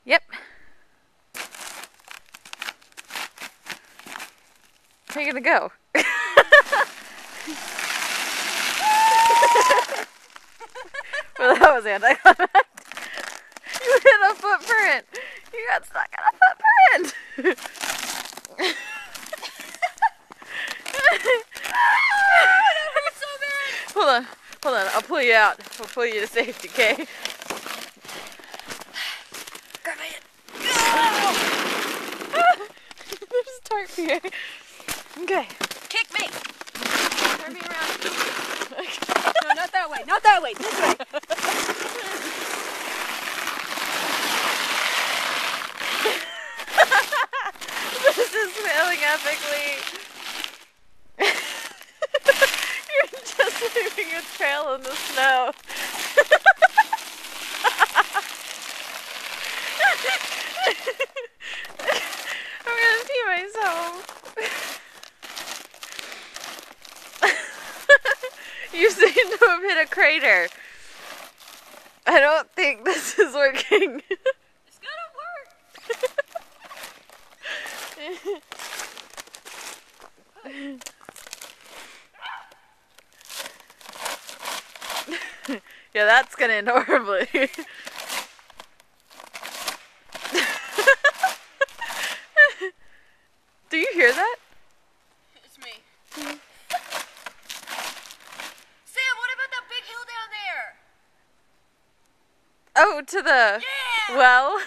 Yep. Where are you gonna go? Well, that was anticlimactic. You hit a footprint. You got stuck in a footprint. That hurt so bad. Hold on. I'll pull you out. I'll pull you to safety, okay? Grab my hand. There's a tarp here. Okay. Kick me. Turn me around. No, not that way. Not that way. This way. This is failing epically. You're just leaving a trail in the snow. I'm gonna pee myself. You seem to have hit a crater. I don't think this is working. It's gonna work. Yeah, that's gonna end horribly. Do you hear that? It's me. Sam, what about that big hill down there? Oh, to the Yeah! well?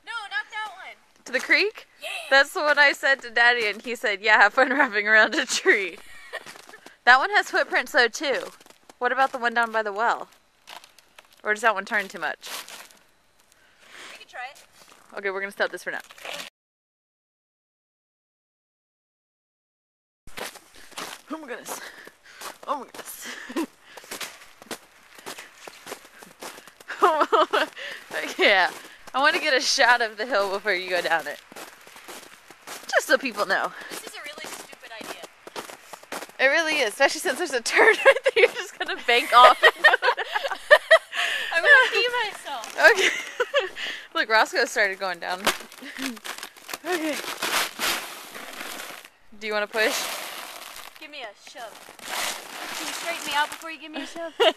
No, not that one. To the creek? Yeah. That's the one I said to Daddy, and he said, yeah, have fun wrapping around a tree. That one has footprints, though, too. What about the one down by the well? Or does that one turn too much? We can try it. Okay, we're going to stop this for now. Oh my goodness. Oh my goodness. Yeah, I want to get a shot of the hill before you go down it. Just so people know. This is a really stupid idea. It really is, especially since there's a turn right there. You're just going to bank off. I'm gonna pee myself. Okay. Look, Roscoe started going down. Okay. Do you want to push? Give me a shove. Can you straighten me out before you give me a shove? I'm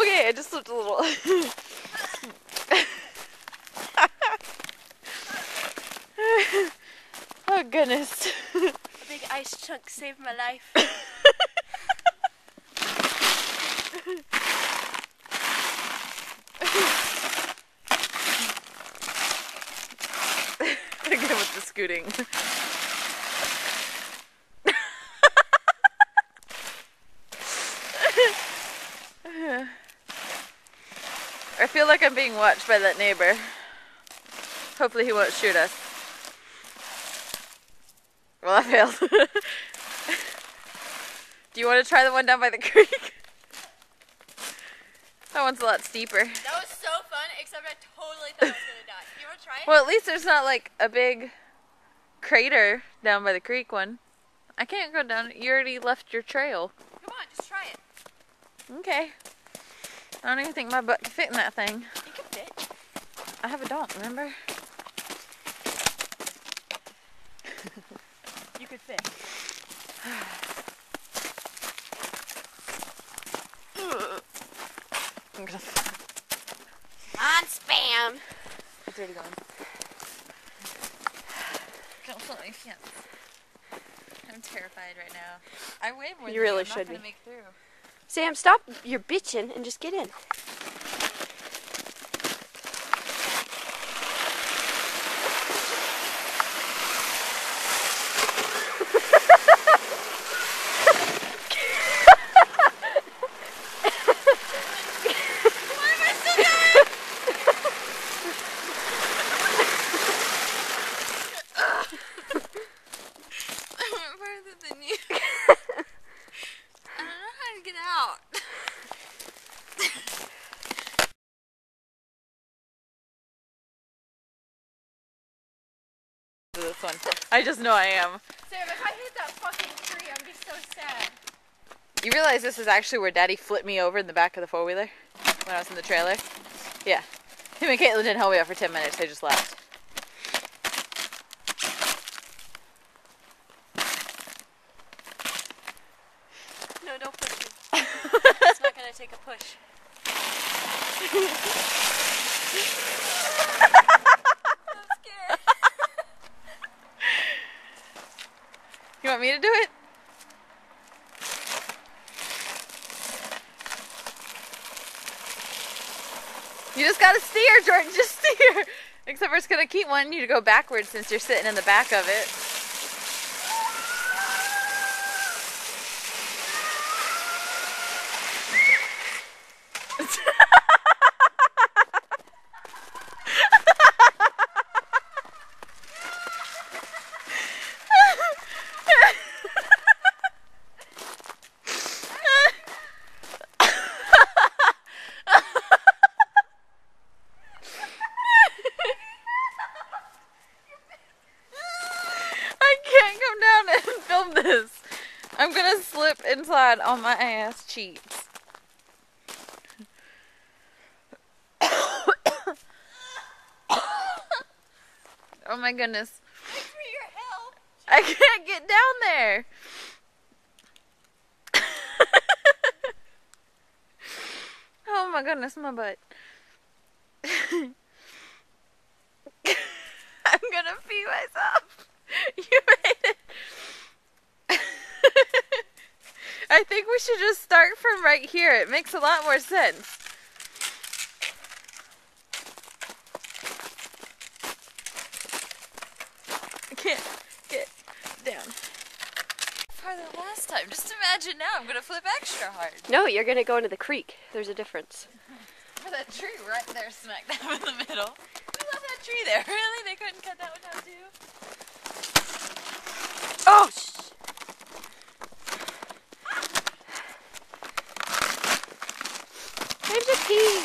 okay. I just slipped a little. Oh goodness. A big ice chunk saved my life. Again with the scooting. I feel like I'm being watched by that neighbor. Hopefully he won't shoot us. Well, I failed. Do you want to try the one down by the creek? That one's a lot steeper. That was so fun, except I totally thought I was gonna die. You wanna try it? Well, at least there's not like a big crater down by the creek one. I can't go down. You already left your trail. Come on, just try it. Okay. I don't even think my butt can fit in that thing. You can fit. I have a dog, remember? You could fit. I'm gonna... On spam. It's already gone. Don't flip my pants. I'm terrified right now. I weigh more You than really I'm should not gonna be. make through. Sam, stop your bitching and just get in. I just know I am. Sam, if I hit that fucking tree, I'm be so sad. You realize this is actually where Daddy flipped me over in the back of the four-wheeler when I was in the trailer? Yeah. Him and Caitlin didn't help me out for 10 minutes. They just left. No, don't push me. It's not gonna take a push. I'm scared. You want me to do it? You just gotta steer, Jordan. Just steer. Except for it's gonna keep wanting you to go backwards since you're sitting in the back of it. This. I'm gonna slip and slide on my ass cheeks. Oh my goodness. Thanks for your help. I can't get down there. Oh my goodness, my butt. I'm gonna pee myself. You made it. I think we should just start from right here. It makes a lot more sense. I can't get down. Farther than last time. Just imagine now I'm gonna flip extra hard. No, you're gonna go into the creek. There's a difference. For that tree right there smack dab in the middle. We left that tree there. Really? They couldn't cut that one down too? Oh! There's a pea.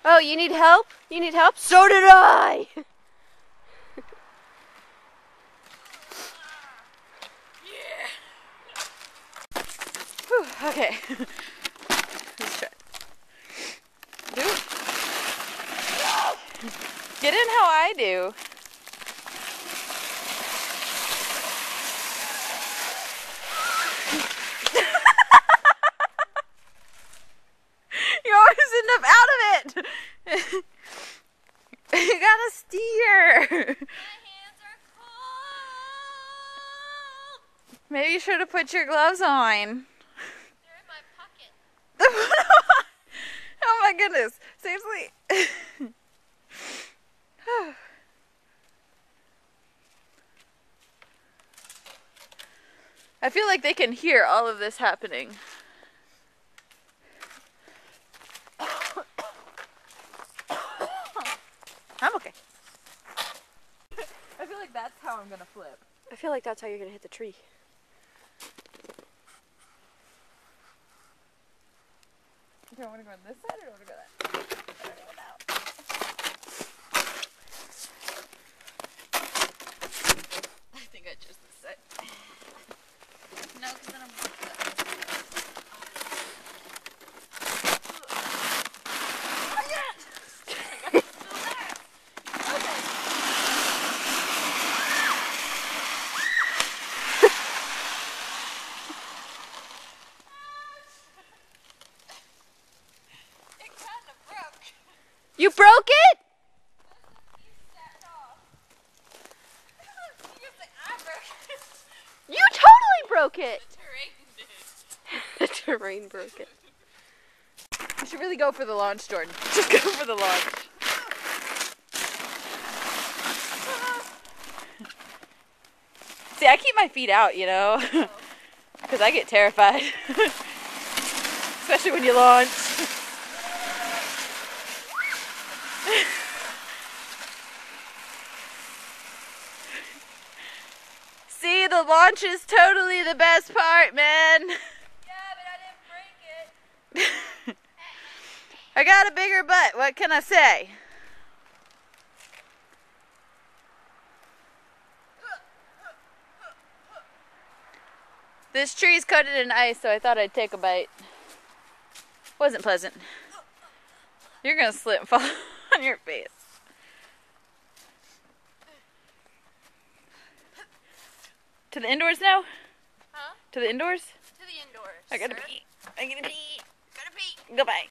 Oh, you need help? You need help? So did I! Whew, okay. Let's try. Do. Get in how I do. You always end up out of it. You gotta steer. My hands are cold. Maybe you should have put your gloves on. They're in my pocket. Oh my goodness. Seriously. I feel like they can hear all of this happening. I'm okay. I feel like that's how I'm gonna flip. I feel like that's how you're gonna hit the tree. Do I want to go on this side or do I want to go that? I don't know now. I think I chose this side. No, because then I'm fucked up. Oh, yeah! It's still there. Okay. It kind of broke. You broke it? You totally broke it! The terrain broke it. You should really go for the launch, Jordan. Just go for the launch. See, I keep my feet out, you know, because I get terrified, especially when you launch. See, the launch is totally the best part, man. Yeah, but I didn't break it. I got a bigger butt. What can I say? This tree's coated in ice, so I thought I'd take a bite. Wasn't pleasant. You're gonna slip and fall on your face. To the indoors now? Huh? To the indoors? To the indoors. I gotta sir. pee. I gotta pee. Gotta pee. Goodbye.